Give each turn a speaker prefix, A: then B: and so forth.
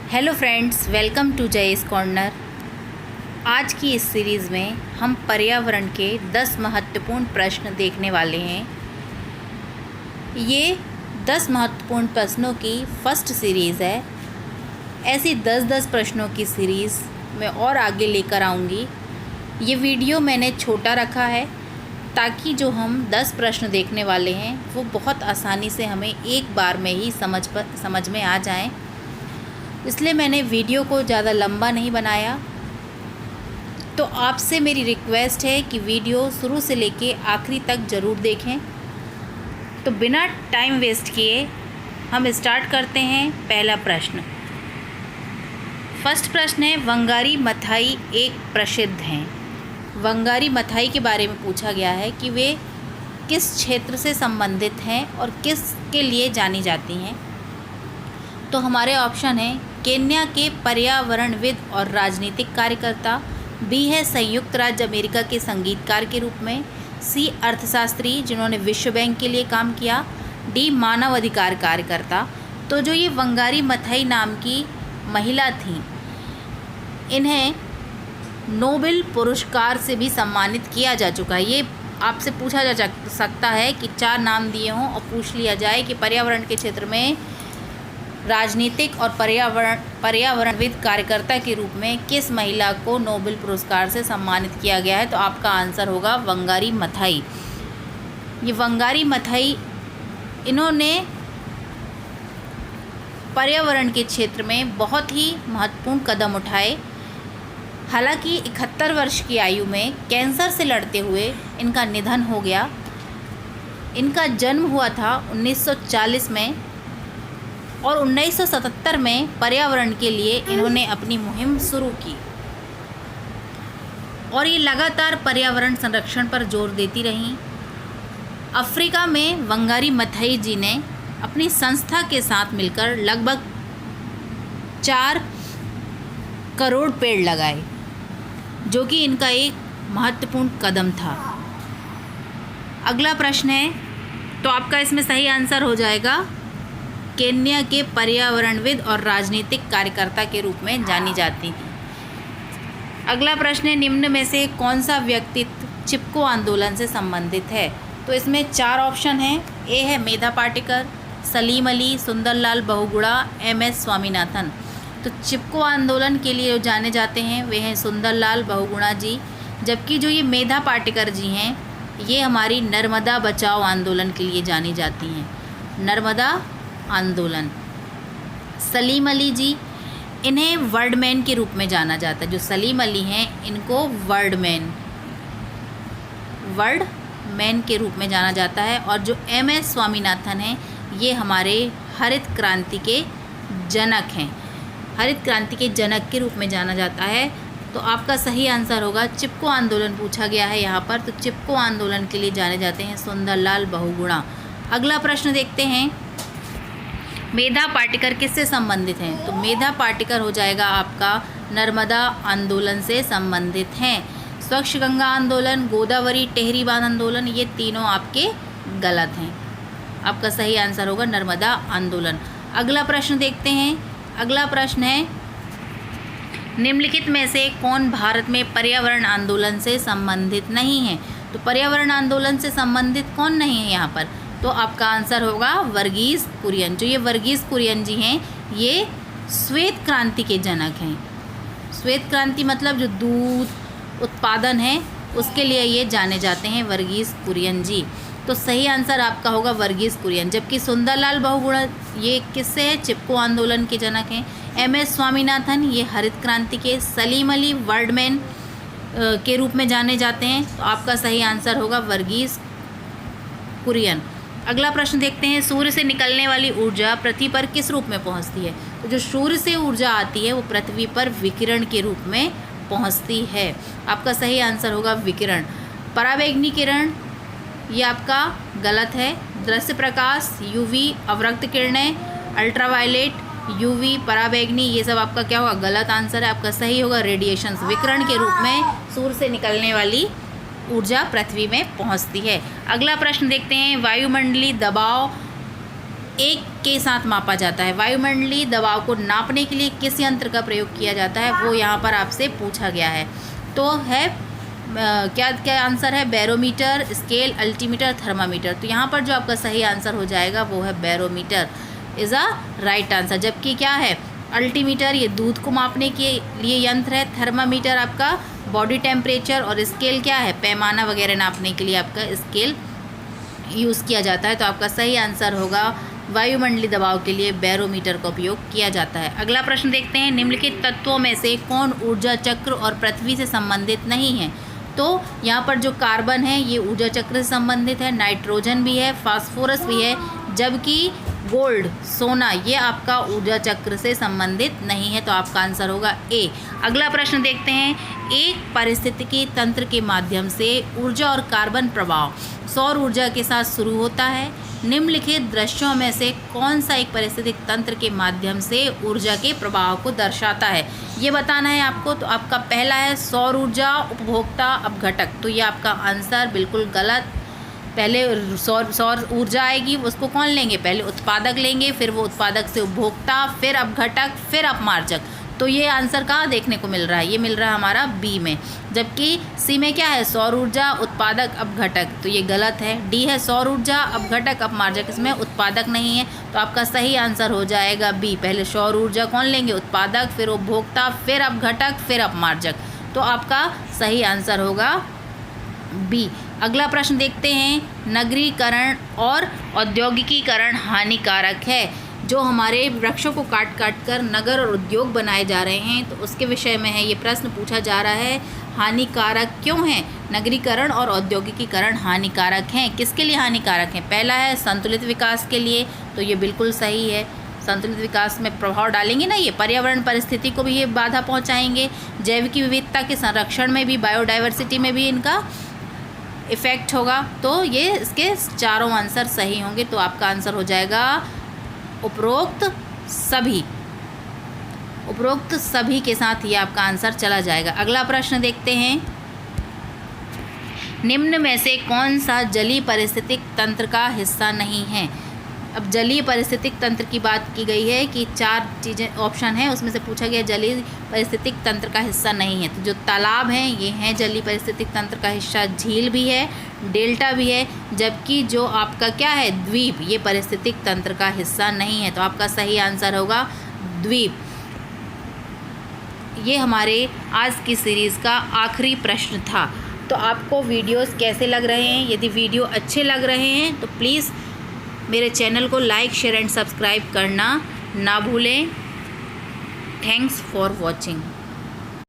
A: Hello friends, welcome to Jayesh corner. आज की इस सीरीज़ में हम पर्यावरण के 10 महत्वपूर्ण प्रश्न देखने वाले हैं। ये 10 महत्वपूर्ण प्रश्नों की फर्स्ट सीरीज़ है। ऐसी 10-10 प्रश्नों की सीरीज़ मैं और आगे लेकर आऊँगी। ये वीडियो मैंने छोटा रखा है ताकि जो हम 10 प्रश्न देखने वाले हैं वो बहुत आसानी से हमें एक बार में ही समझ में आ जाएं। इसलिए मैंने वीडियो को ज़्यादा लंबा नहीं बनाया। तो आपसे मेरी रिक्वेस्ट है कि वीडियो शुरू से लेके आखिरी तक ज़रूर देखें। तो बिना टाइम वेस्ट किए हम स्टार्ट करते हैं। पहला प्रश्न, फर्स्ट प्रश्न है, वंगारी मथाई एक प्रसिद्ध हैं। वंगारी मथाई के बारे में पूछा गया है कि वे किस क्षेत्र से संबंधित हैं और किसके लिए जानी जाती हैं। तो हमारे ऑप्शन हैं, केन्या के पर्यावरणविद और राजनीतिक कार्यकर्ता, बी है संयुक्त राज्य अमेरिका के संगीतकार के रूप में, सी अर्थशास्त्री जिन्होंने विश्व बैंक के लिए काम किया, डी मानव अधिकार कार्यकर्ता। तो जो ये वंगारी मथाई नाम की महिला थी, इन्हें नोबेल पुरस्कार से भी सम्मानित किया जा चुका है। ये आपसे पूछा जा सकता है कि 4 नाम दिए हों और पूछ लिया जाए कि पर्यावरण के क्षेत्र में राजनीतिक और पर्यावरणविद कार्यकर्ता के रूप में किस महिला को नोबेल पुरस्कार से सम्मानित किया गया है। तो आपका आंसर होगा वंगारी मथाई। ये वंगारी मथाई, इन्होंने पर्यावरण के क्षेत्र में बहुत ही महत्वपूर्ण कदम उठाए। हालांकि 71 वर्ष की आयु में कैंसर से लड़ते हुए इनका निधन हो गया। इनका जन्म हुआ था 1940 में और 1977 में पर्यावरण के लिए इन्होंने अपनी मुहिम शुरू की और ये लगातार पर्यावरण संरक्षण पर जोर देती रहीं। अफ्रीका में वंगारी मथाई जी ने अपनी संस्था के साथ मिलकर लगभग 4 करोड़ पेड़ लगाए, जो कि इनका एक महत्वपूर्ण कदम था। अगला प्रश्न है, तो आपका इसमें सही आंसर हो जाएगा, केन्या के पर्यावरणविद और राजनीतिक कार्यकर्ता के रूप में जानी जाती हैं। अगला प्रश्न है, निम्न में से कौन सा व्यक्तित्व चिपको आंदोलन से संबंधित है। तो इसमें 4 ऑप्शन हैं। ए है मेधा पाटेकर, सलीम अली, सुंदरलाल बहुगुणा, MS स्वामीनाथन। तो चिपको आंदोलन के लिए जो जाने जाते हैं वे हैं सुंदरलाल बहुगुणा जी, जबकि जो ये मेधा पाटेकर जी हैं ये हमारी नर्मदा बचाओ आंदोलन के लिए जानी जाती हैं, नर्मदा आंदोलन। सलीम अली जी, इन्हें वर्डमैन के रूप में जाना जाता है। जो सलीम अली हैं इनको वर्डमैन के रूप में जाना जाता है। और जो MS स्वामीनाथन हैं ये हमारे हरित क्रांति के जनक हैं, हरित क्रांति के जनक के रूप में जाना जाता है। तो आपका सही आंसर होगा, चिपको आंदोलन पूछा गया है यहाँ पर, तो चिपको आंदोलन के लिए जाने जाते हैं सुंदरलाल बहुगुणा। अगला प्रश्न देखते हैं, मेधा पाटेकर किससे संबंधित हैं। तो मेधा पाटेकर हो जाएगा आपका नर्मदा आंदोलन से संबंधित हैं। स्वच्छ गंगा आंदोलन, गोदावरी टेहरी बांध आंदोलन, ये तीनों आपके गलत हैं। आपका सही आंसर होगा नर्मदा आंदोलन। अगला प्रश्न देखते हैं। अगला प्रश्न है, निम्नलिखित में से कौन भारत में पर्यावरण आंदोलन से संबंधित नहीं है। तो पर्यावरण आंदोलन से संबंधित कौन नहीं है यहाँ पर। तो आपका आंसर होगा वर्गीस कुरियन। जो ये वर्गीस कुरियन जी हैं ये श्वेत क्रांति के जनक हैं। श्वेत क्रांति मतलब जो दूध उत्पादन है उसके लिए ये जाने जाते हैं, वर्गीस कुरियन जी। तो सही आंसर आपका होगा वर्गीस कुरियन। जबकि सुंदरलाल बहुगुणा ये किससे है, चिपको आंदोलन के जनक हैं। MS स्वामीनाथन ये हरित क्रांति के, सलीम अली वर्डमैन के रूप में जाने जाते हैं। तो आपका सही आंसर होगा वर्गीस कुरियन। अगला प्रश्न देखते हैं, सूर्य से निकलने वाली ऊर्जा पृथ्वी पर किस रूप में पहुंचती है। तो जो सूर्य से ऊर्जा आती है वो पृथ्वी पर विकिरण के रूप में पहुंचती है। आपका सही आंसर होगा विकिरण। पराबैंगनी किरण ये आपका गलत है। दृश्य प्रकाश, UV अवरक्त किरणें, अल्ट्रावायलेट, UV पराबैंगनी, ये सब आपका क्या होगा, गलत आंसर है। आपका सही होगा रेडिएशंस, विकिरण के रूप में सूर्य से निकलने वाली ऊर्जा पृथ्वी में पहुंचती है। अगला प्रश्न देखते हैं, वायुमंडलीय दबाव एक के साथ मापा जाता है। वायुमंडलीय दबाव को नापने के लिए किस यंत्र का प्रयोग किया जाता है, वो यहाँ पर आपसे पूछा गया है। तो है क्या क्या आंसर है, बैरोमीटर, स्केल, अल्टीमीटर, थर्मामीटर। तो यहाँ पर जो आपका सही आंसर हो जाएगा वो है barometer is a right answer. जबकि क्या है, अल्टीमीटर ये दूध को मापने के लिए यंत्र है, थर्मामीटर आपका बॉडी टेम्परेचर, और स्केल क्या है, पैमाना वगैरह नापने के लिए आपका स्केल यूज़ किया जाता है। तो आपका सही आंसर होगा वायुमंडलीय दबाव के लिए बैरोमीटर का उपयोग किया जाता है। अगला प्रश्न देखते हैं, निम्नलिखित तत्वों में से कौन ऊर्जा चक्र और पृथ्वी से संबंधित नहीं है। तो यहाँ पर जो कार्बन है ये ऊर्जा चक्र से संबंधित है, नाइट्रोजन भी है, फास्फोरस भी है, जबकि गोल्ड सोना ये आपका ऊर्जा चक्र से संबंधित नहीं है। तो आपका आंसर होगा ए। अगला प्रश्न देखते हैं, एक पारिस्थितिकी तंत्र के माध्यम से ऊर्जा और कार्बन प्रवाह सौर ऊर्जा के साथ शुरू होता है। निम्नलिखित दृश्यों में से कौन सा एक पारिस्थितिक तंत्र के माध्यम से ऊर्जा के प्रवाह को दर्शाता है, ये बताना है आपको। तो आपका पहला है सौर ऊर्जा उपभोक्ता अपघटक। तो ये आपका आंसर बिल्कुल गलत। पहले सौर ऊर्जा आएगी, उसको कौन लेंगे, पहले उत्पादक लेंगे, फिर वो उत्पादक से उपभोक्ता, फिर अपघटक, फिर अपमार्जक। तो ये आंसर कहाँ देखने को मिल रहा है, ये मिल रहा है हमारा बी में। जबकि सी में क्या है, सौर ऊर्जा उत्पादक अपघटक। तो ये गलत है। डी है सौर ऊर्जा अपघटक अपमार्जक, इसमें उत्पादक नहीं है। तो आपका सही आंसर हो जाएगा बी। पहले सौर ऊर्जा कौन लेंगे, उत्पादक, फिर उपभोक्ता, फिर अपघटक, फिर अपमार्जक। तो आपका सही आंसर होगा बी। अगला प्रश्न देखते हैं, नगरीकरण और औद्योगिकीकरण हानिकारक है। जो हमारे वृक्षों को काट काट कर नगर और उद्योग बनाए जा रहे हैं, तो उसके विषय में है ये प्रश्न पूछा जा रहा है। हानिकारक क्यों है, नगरीकरण और औद्योगिकीकरण हानिकारक हैं, किसके लिए हानिकारक हैं। पहला है संतुलित विकास के लिए। तो ये बिल्कुल सही है, संतुलित विकास में प्रभाव डालेंगे ना ये, पर्यावरण परिस्थिति को भी ये बाधा पहुंचाएंगे, जैविक विविधता के संरक्षण में भी, बायोडाइवर्सिटी में भी इनका इफ़ेक्ट होगा। तो ये इसके चारों आंसर सही होंगे। तो आपका आंसर हो जाएगा उपरोक्त सभी। उपरोक्त सभी के साथ ये आपका आंसर चला जाएगा। अगला प्रश्न देखते हैं, निम्न में से कौन सा जलीय पारिस्थितिक तंत्र का हिस्सा नहीं है। अब जलीय पारिस्थितिक तंत्र की बात की गई है कि 4 चीज़ें ऑप्शन है, उसमें से पूछा गया जलीय पारिस्थितिक तंत्र का हिस्सा नहीं है। तो जो तालाब हैं ये हैं जलीय पारिस्थितिक तंत्र का हिस्सा, झील भी है, डेल्टा भी है, जबकि जो आपका क्या है, द्वीप, ये पारिस्थितिक तंत्र का हिस्सा नहीं है। तो आपका सही आंसर होगा द्वीप। ये हमारे आज की सीरीज़ का आखिरी प्रश्न था। तो आपको वीडियोस कैसे लग रहे हैं, यदि वीडियो अच्छे लग रहे हैं तो प्लीज़ मेरे चैनल को लाइक, शेयर एंड सब्सक्राइब करना ना भूलें। Thanks for watching.